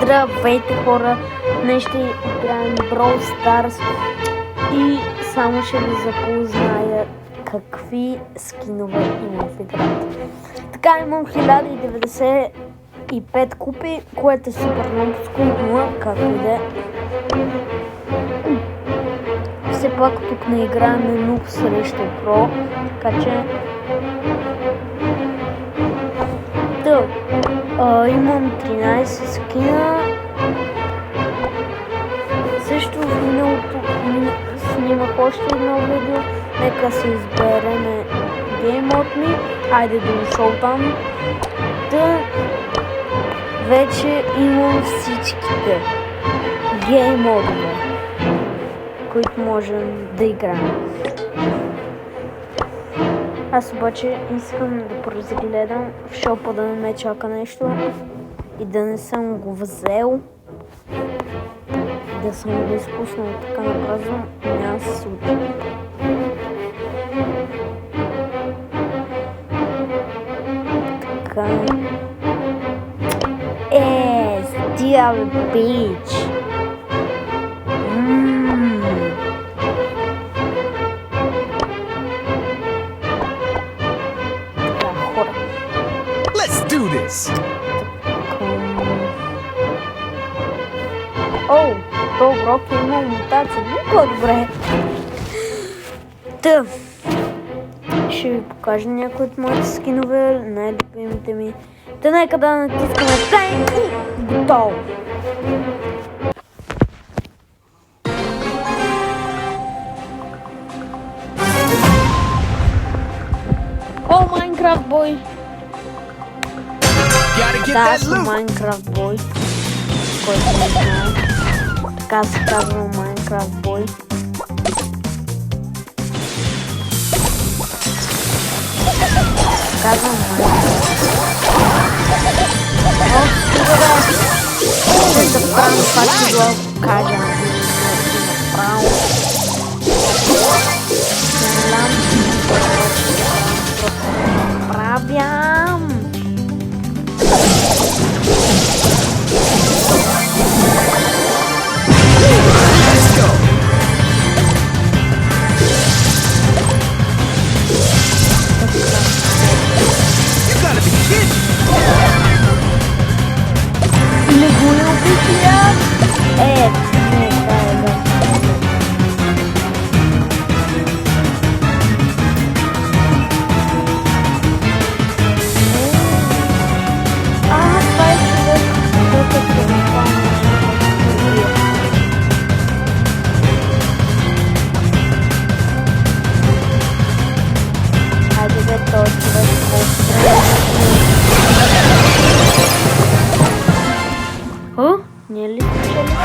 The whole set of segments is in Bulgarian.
Здравейте хора! Днес ще играем Brawl Stars и само ще ви запозная какви скинове имам в играта. Така, имам 1095 купи, което е супер новско, но както и да е. Все пак тук не играем нук срещу про, така че имам 13 скина. Също в миналото снимах още едно видео. Нека се изберем Game Mode ми. Айде да дошъл там. Вече имам всичките Game Mode, които можем да играем. Аз обаче искам да поразгледам в шопа да не ме чака нещо и да не съм го взел, да съм го изпуснал така наказвам, няма да се случи. Така. Стига бе, бич! Оу, то Брок има мутация. Много добре. Ще ви покажа някои от моите скинове, най-любимите ми. Нека да натискаме плей и готово. О, Майнкрафт бой! Да, аз съм Майнкрафт бой. Който не знае. Така се казва Майнкрафт бой. Казвам Майнкрафт. О, ще да правим това, че го кажа. Направо. Правям. Не ли спечели?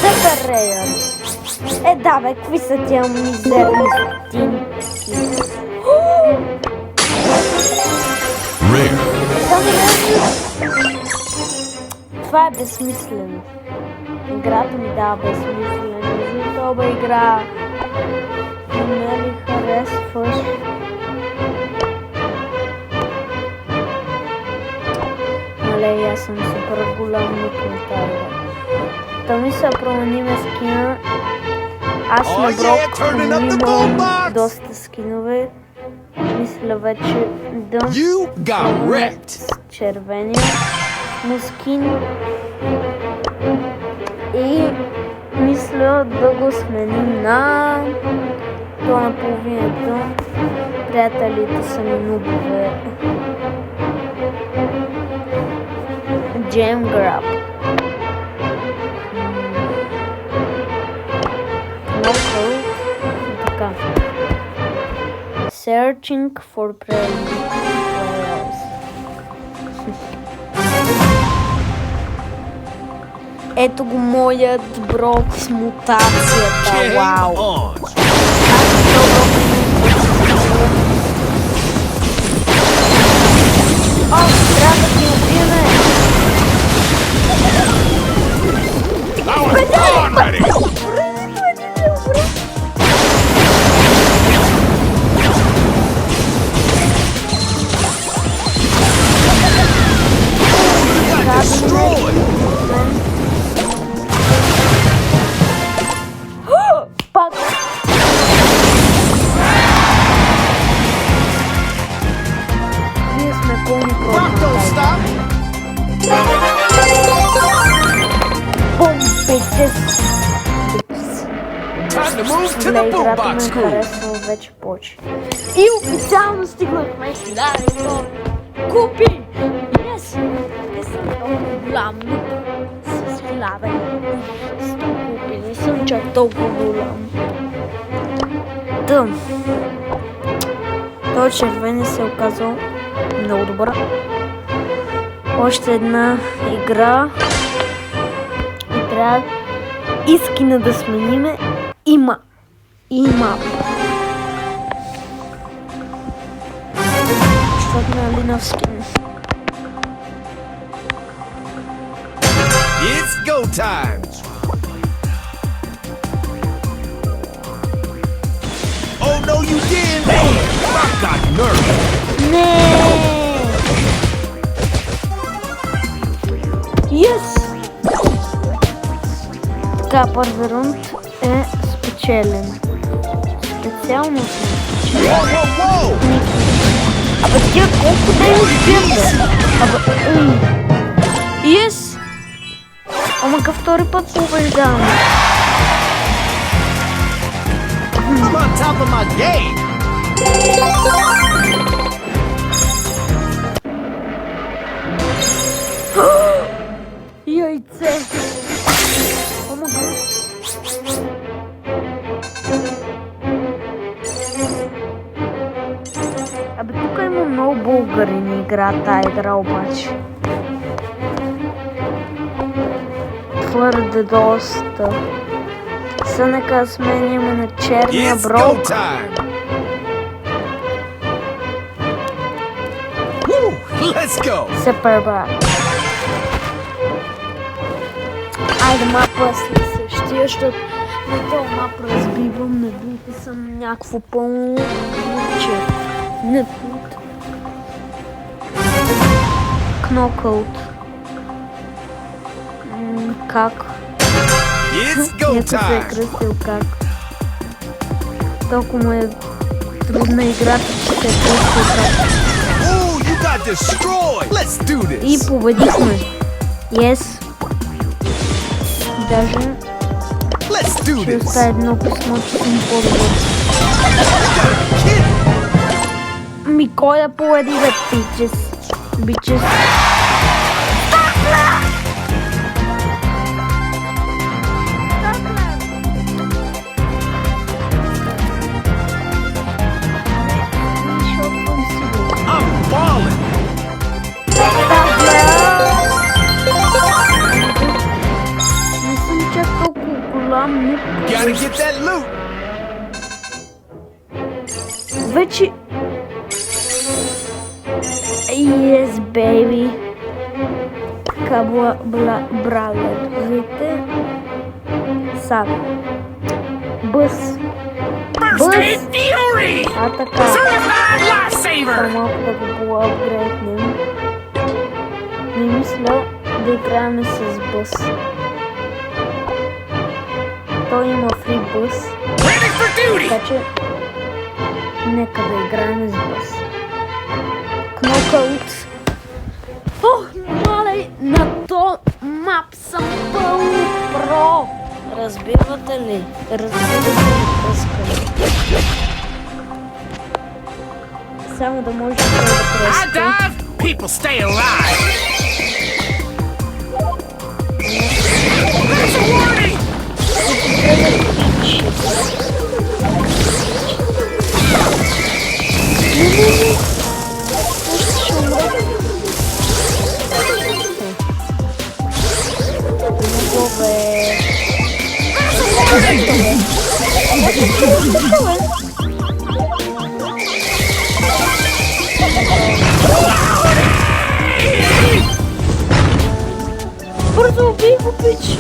Супер Рейър! Да бе, какви са тия мизерни стотинки? Това е безсмислено. Играта ми дава безсмислено. Това игра не ли харесваш? Мале, аз съм супер голям ник на тази игра. Та ми се промениме скина. Аз на Брок имам доста скинове. Мисля вече да с червения му скин. И мисля да го сменим на това на половината. Приятелите са ми нубове. Gem Grab. Така. Searching for players. Ето го моят Брок с мутацията. Вау! О, трябва да ги убиеме! Ready? Time to move to the Играта boombox ме school. харесва вече повече. И официално стигнахме 1000 купи! Yes! Не съм толкова голям, но с 1100 купи. Не съм чак толкова голям. Тъм. Той червен се е оказал много добър. Още една игра. И трябва искина да смениме. Има. Защото нали на скин. It's go time. Oh no, you didn't. Man, I got nervous. Не! Yes! Така, първи рунд е спечелен. Специално съм спечелен. Whoa, whoa, whoa! Абе тя колко да я избием, бе? Абе, Yes! Ама къв втори път побеждаваме. I'm on top of my game. Яйце! Ама Абе тук има много българи ни играят тая игра обаче. Твърде доста. Са нека сменяме на черния It's go брок. time. Woo, let's go. Супербак. Айде мапа след същия, защото на този мап разбивам, не бих съм някакво пълно луче. Не пут. Knockout. Как? It's go Ето се е time. кръстил как. Толкова му е трудна играта, че се е кръстил как. Ooh, you got destroyed. Let's do this. И победихме. Yes. Даже Let's do ще this. оставя едно писмо, че съм по-добър. Kid. Ми кой да победи, бе, бичес? Бичес. I'm balling. Не съм чак толкова голям, но Gotta get that loot. вече... Yes, baby. Така брале. Видите? Сад. Бъс. First-aid Fury! А така. Certified Lifesaver! Само малко да го апгрейднем. Не мисля да играем с бъс. Той има фри бъс. Ready for duty! Така че нека да играем с бъс. Knockout. Ох, мале, на то мап съм пълно про. Разбирате ли? Разбирате ли? Само да може да I престе. dive, people stay alive! There's a warning! Бързо убий го, пич!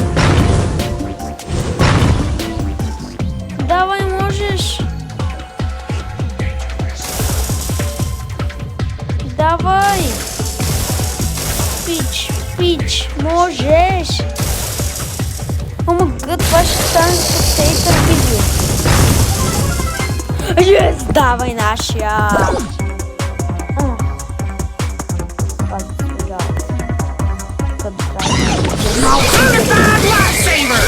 Давай, можеш! Давай! Пич, можеш! Ома гът, това ще стане спектейтър видео. Yes, давай нашия! Certified Lifesaver!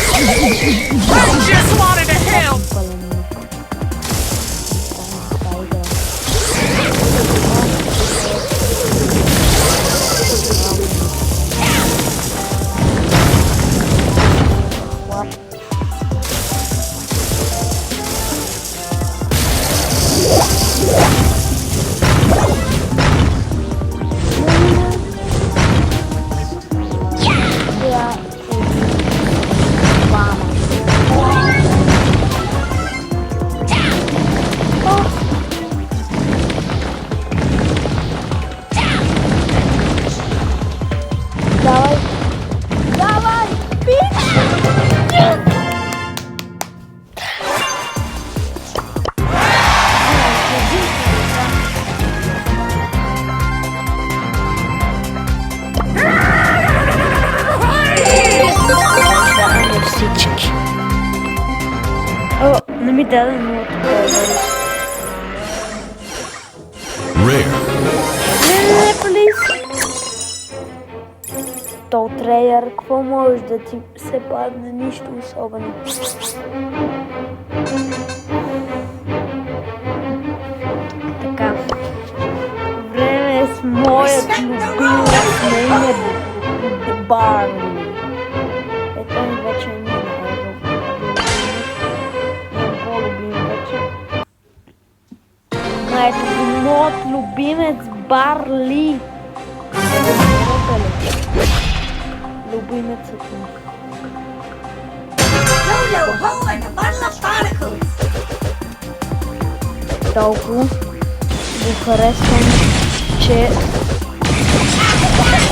Ja, vama. Давай. Давай! Всички. О, не ми даде много такова. Rare. Не, плиз. То трейлер, какво може да ти се падне? Нищо особено. Така. Време е с моят любимец нейния Барли. Ето ми вече не е имам по-любим вече. Ето го моят любимец Барли. Любимецът ми. Толкова го харесвам, че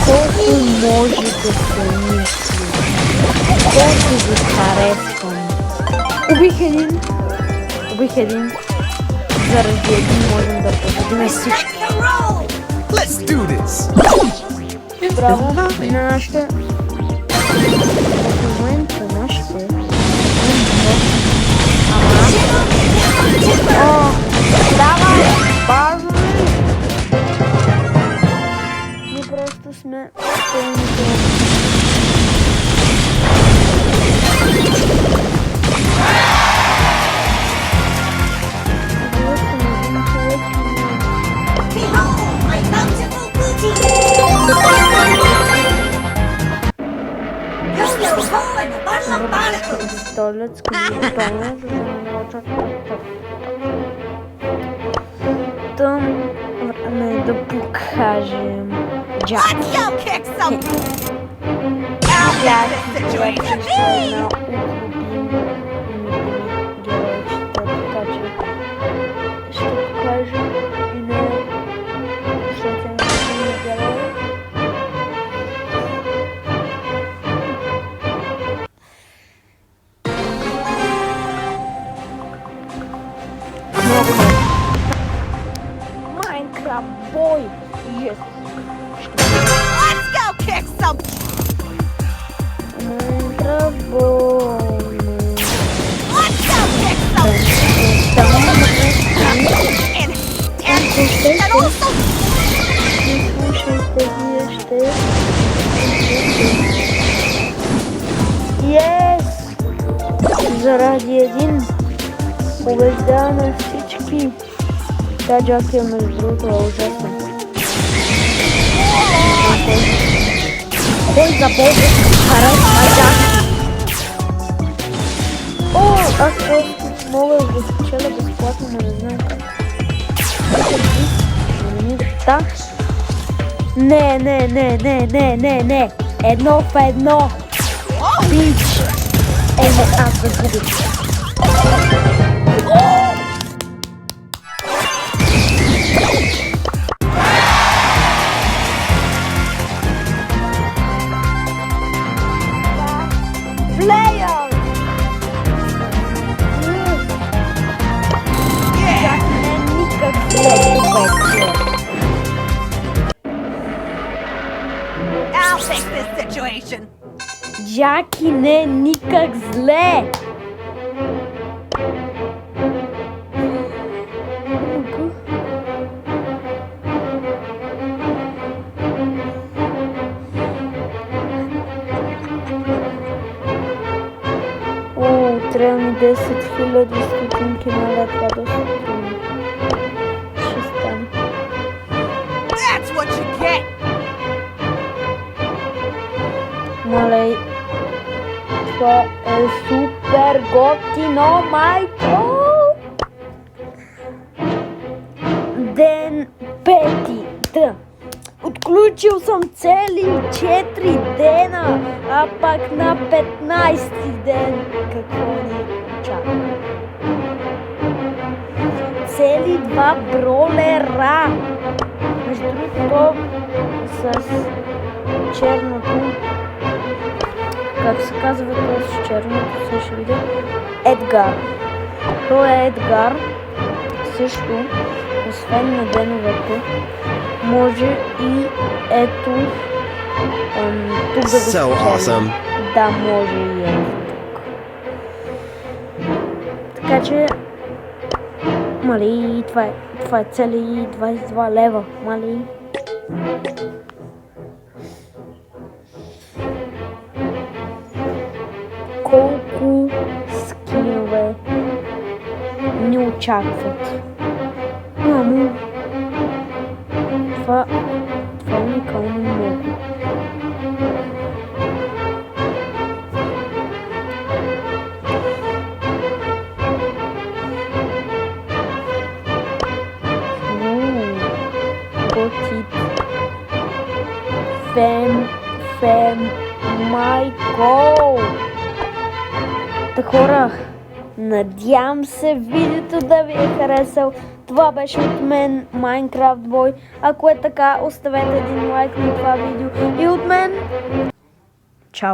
колко може да се мисли. Колко го харесвам. Убих един. Заради един можем да победим всички. Let's do this. Браво на нашите. В момента нашите. О, давай! Бързи! Ние просто сме пълните. Пистолет, скъпитона, за да не очаква. Там време е да покажем Джаки. Джаки вече ще е една от любимите геройчета, така че ще покажем и нея, защото е любимия герой. Minecraft boy! Yes! Let's go kick some. Minecraft boy! Let's go kick some. And also. Yes! Заради един побеждава на всички. Та Джаки е между другото е ужасно. Кой за Бога харесва Джаки? О, аз просто мога да го спечеля безплатно, но не знам как. Да. Не. Едно в едно. Бич. Еме, аз загубих. Player! Никак вече. I'll fix this situation. Джаки не е никак зле. О, трябва ми 10 000 стотинки на това да се трудно. Ще стане. That's what you get. Малей. Това е супер готино, майко! Ден 5. Да. Отключил съм цели 4 дена, а пак на 15 ден какво ни чака? Цели 2 бролера. Между другото с черното, как се казва това с черното, сега ще видя. Едгар. То е Едгар. Също, освен на деновете, може и ето тук да го So awesome. спечелим. Да, може и ето тук. Така че, мали, това е цели 22 лева, мали. Колко скинове ни очакват? Мамо, това е уникално много. Готит. Фем, майко! Та хора, надявам се видеото да ви е харесал. Това беше от мен, Minecraft Boy. Ако е така, оставете един лайк на това видео. И от мен, чао!